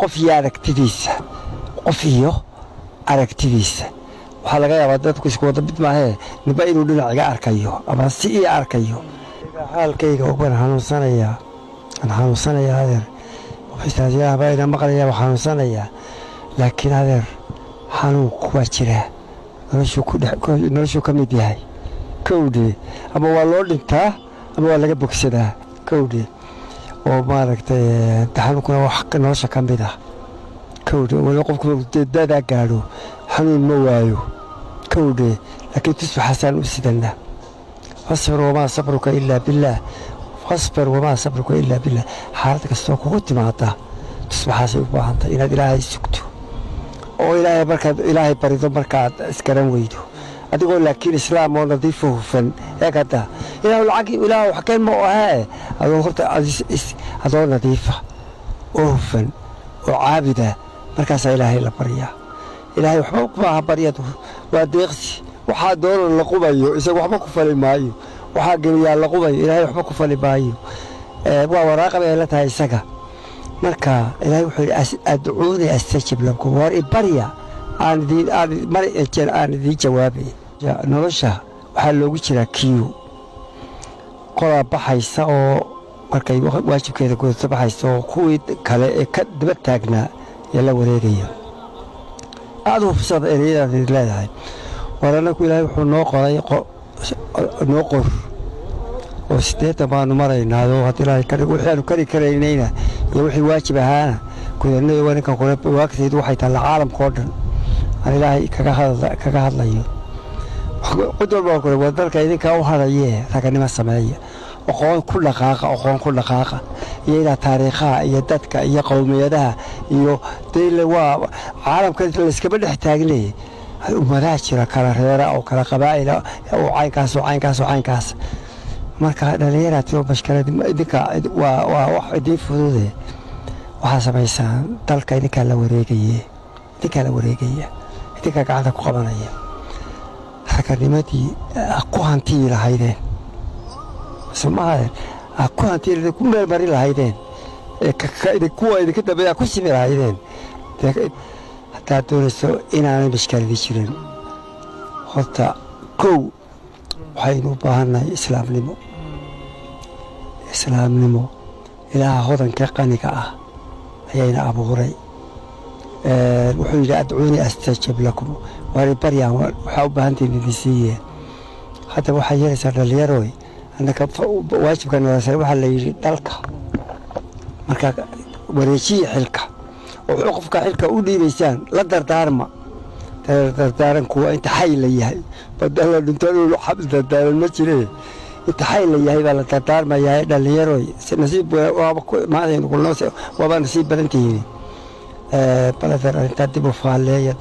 qof iyo aragtidiisa qof iyo aragtidiisa waxa laga yaabaa dadku isku wada mid maahe niba inuu dhinaciga arkayo ama si ii arkayo xaalkayga ugu xanuunsanaya adeer waxaasiyada bayna maqlaya xanuunsanaya laakiin adeer xanuunku waa jira noloshu ka mid yahay kowdii ama waa loo dhintaa ama waa laga bogsadaa kowdii oo maaragtay xanuunkuna wax nolosha ka mid ah kowdii wala qofku dada gaadho xanuun ma waayo kowdii laakiin tusbax xasan u sidana fasbir wama sabruka illa billah fasbir wama sabruka illa billah xaalad kastoo kugu timaada tusbaxaasay u baahantay inaad ilaahay sugto oo ilaahay markaad ilaahay barido markaad iskaran weydo adigoo laakiin islaam oo nadiif hufan eegada ilaahu xakeen ma ahaa adoo horta adoo nadiifa oo hufan oo caabida markaas ilaahay la bariyaa ilaahay waxba kuma bariyadu waa deeqsi waxa doon la qubayo isagu waxba ku fali maayo waxa geliya la qubayo ilaahay waxba ku fali maayo waa waraaqada ay la tahay isaga marka ilaahay wuxuu adduuni astajib lakum war ibariya aan di jawaabi nolosha waxa loogu jira kiyo qola baxaysa oo markay waajibkeeda gudato baxaysa oo kuwii kale ee ka daba taagnaa la wareegaya aad u fusad ereyada leedahay warana ku ilaahay wuxuu noo qoray noo qor oo sideed baan maraynaa hadii ilaahay ka dhigo waxaanu kari karaynayna iyo wixii waajib ahaana kudanay waanka qoray waqtigeedu waxay tahay caalamka oo dhan aan ilaahay kaga hadlayo qodol baa qoray wadalka idinka u haraye raganimo sameeya aqoon ku dhaqaaqa iyo taariikhaha iyo dadka iyo qowmiyadaha iyo deyle waa caalamka la iska dhex taagnay ummadaha jira kala reera oo kala qabaa'il oo caynkaas marka dhalinyarada bashkarada idinka waa wax idin fudude waxa sameeysan dalka idinka la wareegaya idinka gacanta ku qabanaya hakanimadii ku hanti lahaydeen Soomaaliya ku hanti ku meel bari lahaydeen kuwa idinka dambeeya ku simi lahaydeen hataa doonayso inaanay bashkaradi jirin horta kow waxaynu u baahannahay islaamnimo ilaaha hodanka qaniga ah ayayna abuuray wuxuu yidhi adcuuni astajib lakum waari baryaan waxaa u baahantiin idinsiiye hadda waxaa yeelaysaa dhallinyaroy annaka waajibka noloshay waxaa la yidhi dhalka markaa wareejiya xilka oo qofka xilka u dhiibaysaan la dardaaranku waa inta xay la yahay badala dhintoon dardaaran ma jiree inta xay la yahay baa la dardaarmayaa dhallinyaroy nasiib waaba nasiib badan tihiin baladar inta dib u faaleeya